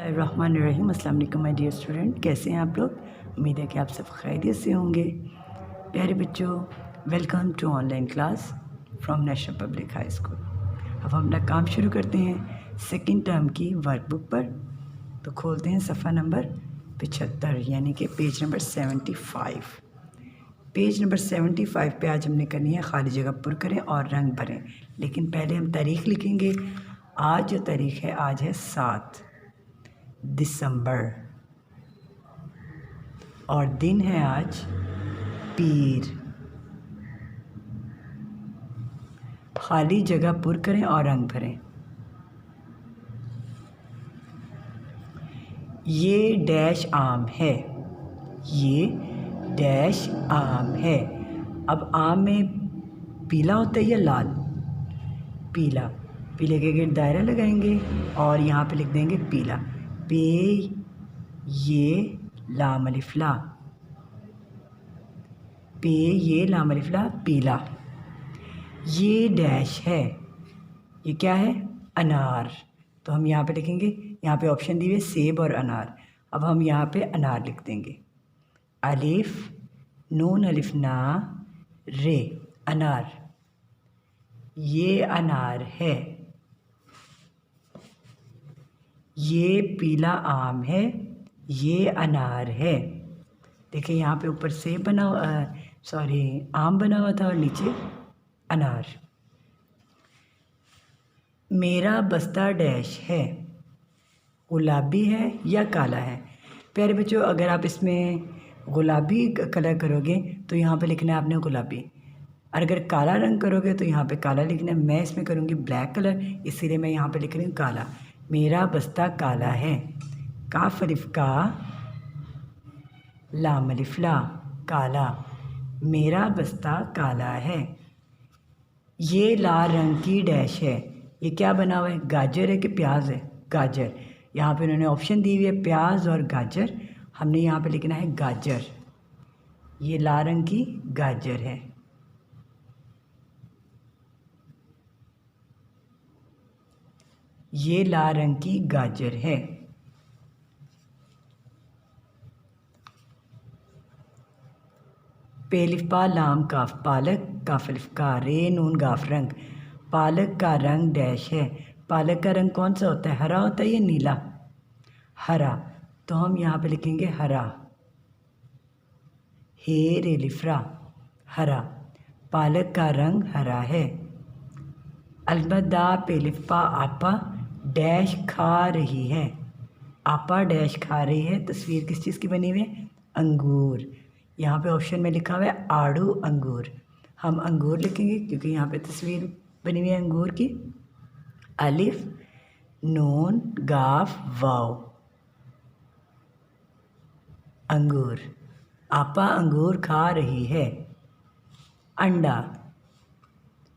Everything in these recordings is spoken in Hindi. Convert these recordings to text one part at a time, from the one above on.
रहमानिर्रहीम। अस्सलाम वालेकुम माय डियर स्टूडेंट, कैसे हैं आप लोग। उम्मीद है कि आप सब खैरियत से होंगे। प्यारे बच्चों, welcome to online class from national public high school. अब हम अपना काम शुरू करते हैं सेकंड टर्म की वर्कबुक पर। तो खोलते हैं सफ़ा नंबर 75 यानी कि पेज नंबर 75। पेज नंबर 75 पे आज हमने करनी है खाली जगह पुर करें और रंग भरें। लेकिन पहले हम तारीख़ लिखेंगे। आज जो तारीख़ है, आज है 7 दिसंबर और दिन है आज पीर। खाली जगह पुर करें और रंग भरें। ये डैश आम है, ये डैश आम है। अब आम में पीला होता है या लाल? पीला। पीले के गिर्द दायरा लगाएंगे और यहाँ पे लिख देंगे पीला। पे ये लाम अलिफ ला, पे ये लाम अलिफ ला, पीला। ये डैश है, ये क्या है? अनार। तो हम यहाँ पे लिखेंगे, यहाँ पे ऑप्शन दी हुई है सेब और अनार। अब हम यहाँ पे अनार लिख देंगे। अलिफ नून अलिफ ना रे, अनार। ये अनार है। ये पीला आम है, ये अनार है। देखिए यहाँ पे ऊपर सेब बना आम बना हुआ था और नीचे अनार। मेरा बस्ता डैश है, गुलाबी है या काला है? प्यारे बच्चों, अगर आप इसमें गुलाबी कलर करोगे तो यहाँ पे लिखना है आपने गुलाबी, और अगर काला रंग करोगे तो यहाँ पे काला लिखना है। मैं इसमें करूँगी ब्लैक कलर, इसीलिए मैं यहाँ पे लिख रही हूँ काला। मेरा बस्ता काला है। काफ अलिफ का, लाम अलिफ ला, काला। मेरा बस्ता काला है। ये लाल रंग की डैश है। ये क्या बना हुआ है? गाजर है कि प्याज है? गाजर। यहाँ पे उन्होंने ऑप्शन दी हुई है प्याज और गाजर, हमने यहाँ पे लिखना है गाजर। ये लाल रंग की गाजर है। ये लाल रंग की गाजर है। पेलिफ पा लाम काफ पालक, काफ अलिफ का रे नून गाफ रंग। पालक का रंग डैश है। पालक का रंग कौन सा होता है? हरा होता है या नीला? हरा। तो हम यहाँ पे लिखेंगे हरा। हे रे लिफ्रा, हरा। पालक का रंग हरा है। अलबदा पेलिफा आपा डैश खा रही है। आपा डैश खा रही है। तस्वीर किस चीज़ की बनी हुई है? अंगूर। यहाँ पे ऑप्शन में लिखा हुआ है आड़ू अंगूर। हम अंगूर लिखेंगे क्योंकि यहाँ पे तस्वीर बनी हुई है अंगूर की। अलिफ नून गाफ वाव, अंगूर। आपा अंगूर खा रही है। अंडा,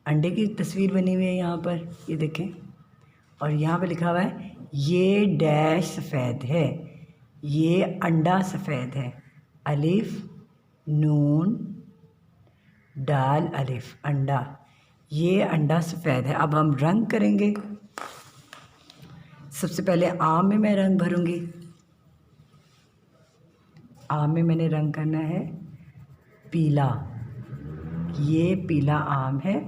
अंडे की तस्वीर बनी हुई है यहाँ पर, ये देखें। और यहाँ पे लिखा हुआ है ये डैश सफ़ेद है। ये अंडा सफ़ेद है। अलिफ नून डाल अलिफ, अंडा। ये अंडा सफ़ेद है। अब हम रंग करेंगे। सबसे पहले आम में मैं रंग भरूंगी। आम में मैंने रंग करना है पीला। ये पीला आम है,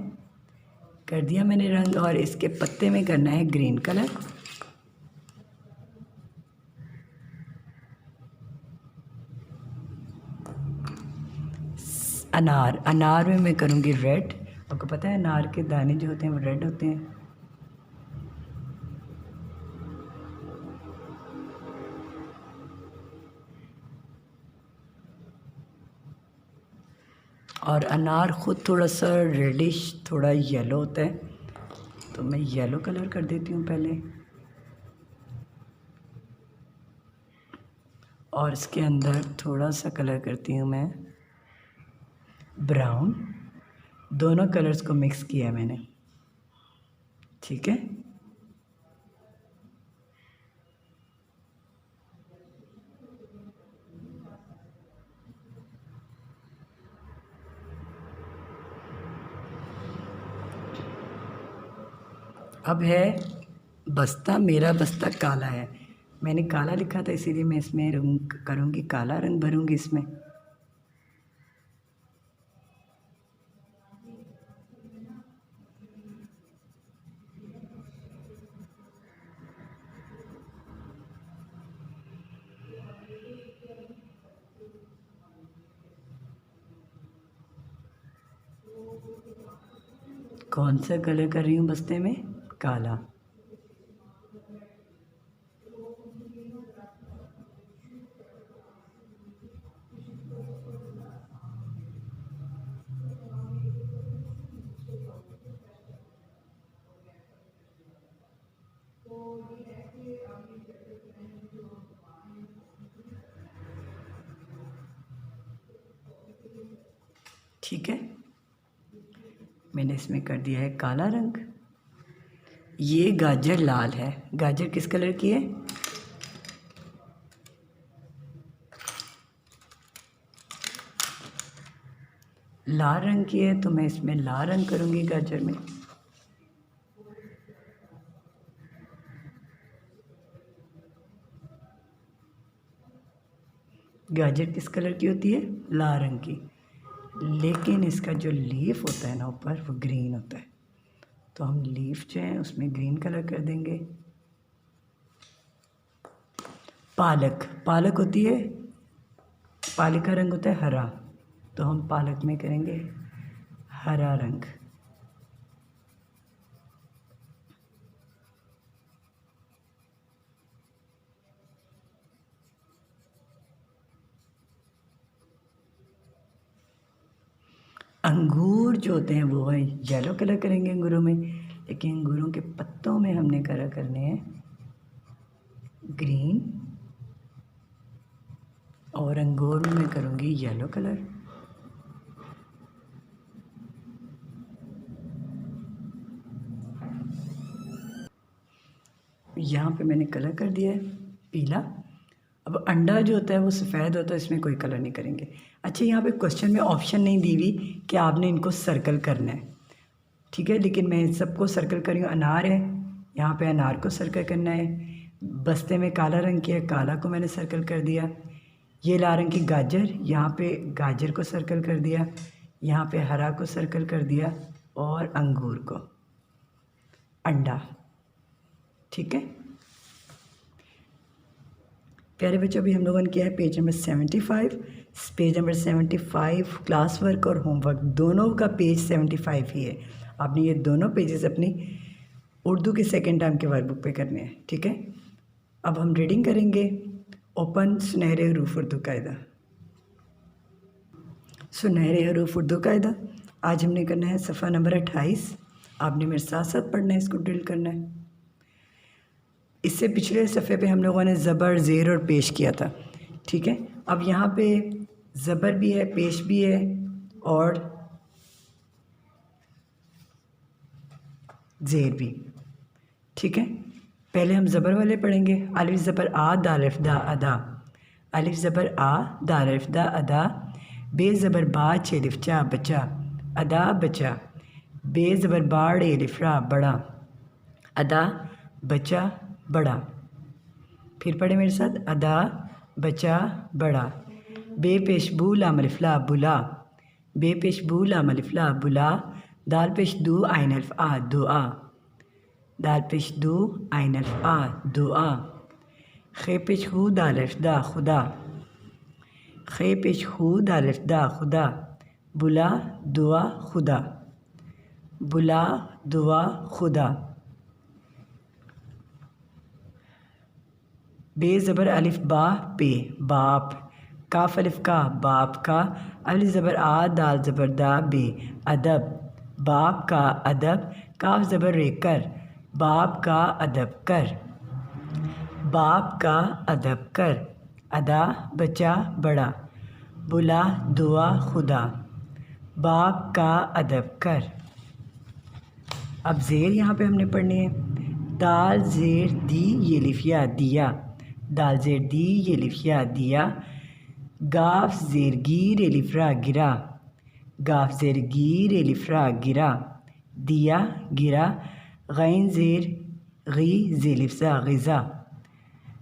कर दिया मैंने रंग। और इसके पत्ते में करना है ग्रीन कलर। अनार, अनार में मैं करूँगी रेड। आपको पता है अनार के दाने जो होते हैं वो रेड होते हैं। और अनार ख़ुद थोड़ा सा रेडिश, थोड़ा येलो होता है, तो मैं येलो कलर कर देती हूँ पहले। और इसके अंदर थोड़ा सा कलर करती हूँ मैं ब्राउन। दोनों कलर्स को मिक्स किया है मैंने, ठीक है। अब है बस्ता। मेरा बस्ता काला है। मैंने काला लिखा था इसीलिए मैं इसमें रंग करूँगी, काला रंग भरूँगी इसमें। कौन सा कलर कर रही हूँ बस्ते में? काला। ठीक है, मैंने इसमें कर दिया है काला रंग। ये गाजर लाल है। गाजर किस कलर की है? लाल रंग की है, तो मैं इसमें लाल रंग करूँगी गाजर में। गाजर किस कलर की होती है? लाल रंग की, लेकिन इसका जो लीफ होता है ना ऊपर, वो ग्रीन होता है, तो हम लीफ जो है उसमें ग्रीन कलर कर देंगे। पालक, पालक होती है, पालक का रंग होता है हरा, तो हम पालक में करेंगे हरा रंग। अंगूर जो होते हैं वो है येलो कलर करेंगे अंगूरों में, लेकिन अंगूरों के पत्तों में हमने कलर करने हैं ग्रीन, और अंगूर में मैं करूँगी येलो कलर। यहाँ पे मैंने कलर कर दिया है पीला। अब अंडा जो होता है वो सफ़ेद होता है, इसमें कोई कलर नहीं करेंगे। अच्छा, यहाँ पे क्वेश्चन में ऑप्शन नहीं दी हुई कि आपने इनको सर्कल करना है, ठीक है, लेकिन मैं सबको सर्कल कर रही हूँ। अनार है, यहाँ पे अनार को सर्कल करना है। बस्ते में काला रंग किया, काला को मैंने सर्कल कर दिया। ये लाल रंग की गाजर, यहाँ पे गाजर को सर्कल कर दिया, यहाँ पे हरा को सर्कल कर दिया, और अंगूर को, अंडा, ठीक है। प्यारे बच्चों, अभी हम लोगों ने किया है page number 75। Page number 75 class work और होमवर्क दोनों का पेज 75 ही है। आपने ये दोनों पेजेस अपनी उर्दू के सेकेंड टर्म के वर्कबुक पे करने हैं, ठीक है। अब हम रीडिंग करेंगे। ओपन सुनहरे हरूफ उर्दू कायदा। सुनहरे हरूफ उर्दू कायदा आज हमने करना है सफ़ा नंबर 28। आपने मेरे साथ साथ पढ़ना है, इसको ड्रिल करना है। इससे पिछले सफ़े पे हम लोगों ने ज़बर, ज़ेर और पेश किया था, ठीक है। अब यहाँ पे ज़बर भी है, पेश भी है और ज़ेर भी, ठीक है। पहले हम ज़बर वाले पढ़ेंगे। अलिफ ज़बर आ, दाल अलिफ दा अदा। अलिफ ज़बर आ, दाल अलिफ दा अदा। बे ज़बर बा, चे अलिफ चा बचा, अदा बचा। बे ज़बर बाड़, अलिफ रा बड़ा, अदा बचा बड़ा। फिर पढ़े मेरे साथ, अदा बचा बड़ा। बे पेश बू, लाम अलिफ ला बुला। बे पेश बू, लाम अलिफ ला बुला। दाल पेश दू, आइन अलिफ आ दुआ। दाल पेश दू, आइन अलिफ आ दुआ। खे पेश हू, दाल अलिफ दा खुदा। खे पेश हू, दाल अलिफ दा खुदा। बुला दुआ खुदा, बुला दुआ खुदा। बे ज़बर अलिफ बा, पे बाप। काफ अलिफ का, बाप का। अलिफ ज़बर आ, दाल ज़बर दा, बे अदब, बाप का अदब। काफ ज़बर रे, कर, बाप का अदब कर, बाप का अदब कर। अदा बचा बड़ा, बुला दुआ खुदा, बाप का अदब कर। अब ज़ेर यहाँ पे हमने पढ़नी है। दाल ज़ेर दी, ये लिफिया दिया। दाल ज़ेर दी, ये लिफिया दिया। गाफ ज़ेर गिर, एलिफ्रा गिरा। गाफ ज़ेर गिर, एलिफ्रा गिरा। दिया गिरा। गैन ज़ेर गी, ज़ेलिफ्सा गिज़ा।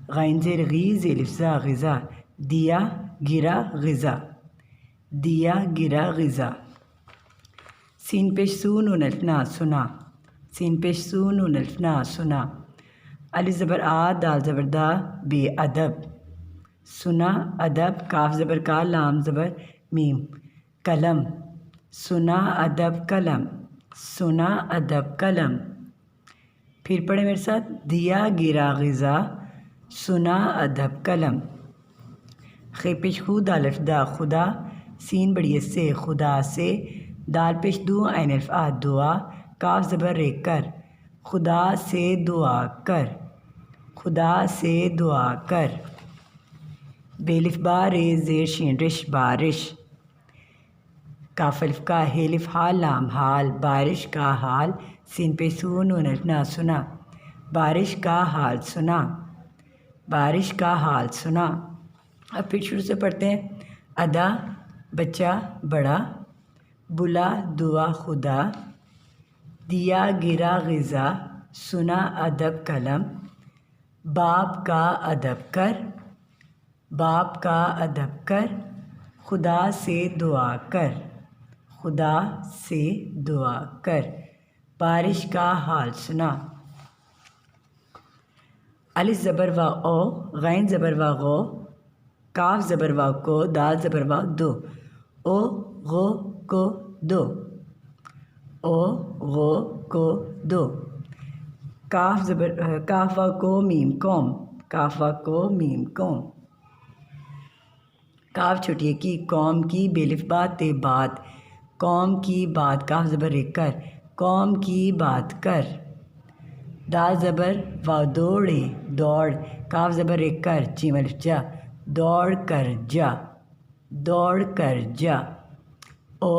गैन ज़ेर गी ज़ेलिफ ज़ा ग़िज़ा, दिया गिरा ग़िज़ा, दिया गिरा ग़िज़ा। सीन पेश सू नून अलिफ ना सुना, सीन पेश सू नून अलिफ ना सुना। अलिफ ज़बर आ दाल ज़बर दा बेअदब, सुना अदब। काफ ज़बर का लाम ज़बर मीम, कलम, सुना अदब कलम, सुना अदब कलम। फिर पढ़े मेरे साथ, दिया गिरा ग़िज़ा, सुना अदब कलम। खे पेश खू दाल अलिफ दा खुदा, सीन बड़ी से खुदा से, दाल पेश दू ऐन अलिफ आ दुआ, काफ ज़बर रे कर, खुदा से दुआ कर, खुदा से दुआ कर। बेलिफ बा रे ज़ेर शीन रिश बारिश, काफ अलिफ का हेलिफ हाल लाम हाल, बारिश का हाल। सीन पे सू नून अलिफ ना सुना, बारिश का हाल सुना, बारिश का हाल सुना। अब फिर शुरू से पढ़ते हैं। अदा बच्चा बड़ा, बुला दुआ खुदा, दिया गिरा ग़िज़ा, सुना अदब कलम, बाप का अदब कर, बाप का अदब कर, खुदा से दुआ कर, खुदा से दुआ कर। बारिश का हाल सुना। अलिफ ज़बर व ओ, गैन ज़बर व गो, काफ ज़बर व को, दाल ज़बर व दो, ओ गो को दो, ओ गो को दो। काफ ज़बर काफ व को मीम कौम, काफ व को मीम कौम। काफ छुटिए की कौम की, बेलिफ बात ते बात, कौम की बात, काफ ज़बर रे कर, कौम की बात कर। दाल ज़बर व दौड़े दौड़, काफ ज़बर रे कर, जीम अलिफ जा, दौड़ कर जा, दौड़ कर जा। ओ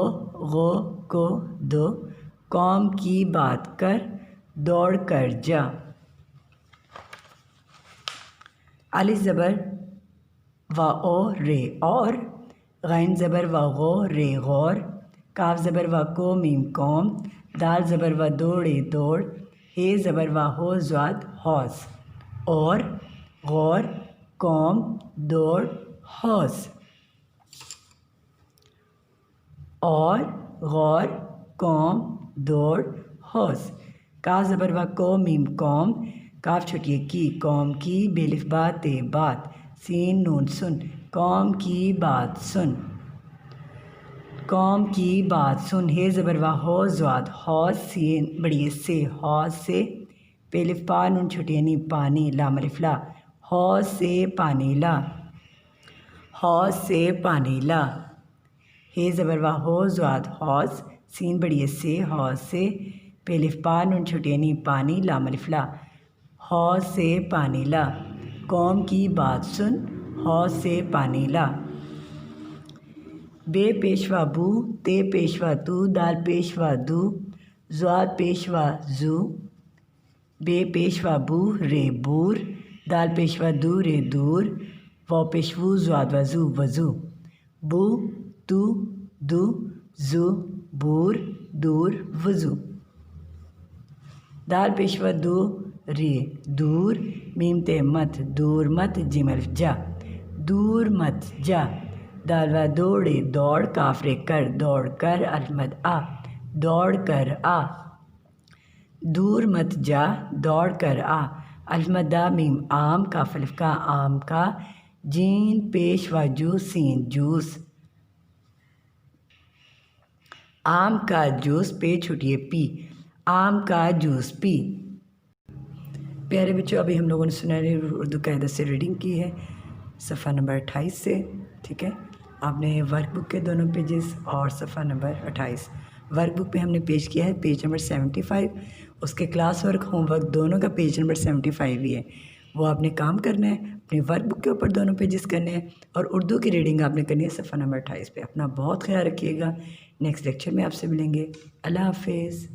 गो को दो, कौम की बात कर, दौड़ कर जा। अलिफ ज़बर व ओ रे और, गैन ज़बर व गो रे गौर, काफ ज़बर व को मीम कौम, दाल ज़बर व दौड़े दौड़, हे ज़बर व हो ज़्वाद हौस, और गौर कौम दौड़ हौस, और गौर कौम दौड़ हौस। काफ ज़बर व को मीम कौम, काफ छुटिए की कौम की, बेलिफ बात ते बात, सीन नून सुन, कौम की बात सुन, कौम की बात सुन। हे ज़बर व हो ज़्वाद हौस, सीन बड़ी से हौस से, बेलिफ पा नून छुटिए नी पानी, लाम अलिफ ला, हौस से पानी ला, हौस से पानी ला। हे ज़बर व हो ज़्वाद हौस, सीन बड़ी से हौस से, बेलिफ पा नून छुटिए नी पानी, लाम अलिफ ला, हौस से पानी ला। कौम की बात सुन, हौस से पानी ला। बे पेशवा बू, ते पेशवा तू, दाल पेशवा दू, ज़्वाद पेशवा जू, बे पेशवा बू रे बूर, दाल पेशवा दू रे दूर, वो पेशवू ज़्वाद वज़ू वज़ू, बू तू दू, जू बूर दूर वज़ू। दाल पेशवा दू रे दूर, मीम ते मत दूर मत, जिम अलिफ जा, दूर मत जा। दाल व दौड़े दौड़, काफ रे कर दौड़ कर, अलिफ मद आ, दौड़ कर आ। दूर मत जा, दौड़ कर आ, अलिफ मद दा मीम आम, काफ अलिफ का आम का, जीन पेश व जूस, सीन जूस, आम का जूस, पे छुटिए पी, आम का जूस पी। प्यारे बच्चों, अभी हम लोगों ने सुनहरी उर्दू कायदा से रीडिंग की है, सफ़ा नंबर 28 से। ठीक है, आपने वर्कबुक के दोनों पेजेस और सफ़ा नंबर 28, वर्कबुक पे हमने पेश किया है पेज नंबर 75, उसके क्लास वर्क होमवर्क दोनों का पेज नंबर 75 ही है। वो आपने काम करना है, अपनी वर्कबुक के ऊपर दोनों पेजेस करने हैं और उर्दू की रीडिंग आपने करनी है सफ़ा नंबर 28 पे। अपना बहुत ख्याल रखिएगा, नेक्स्ट लेक्चर में आपसे मिलेंगे। अल्लाह हाफिज़।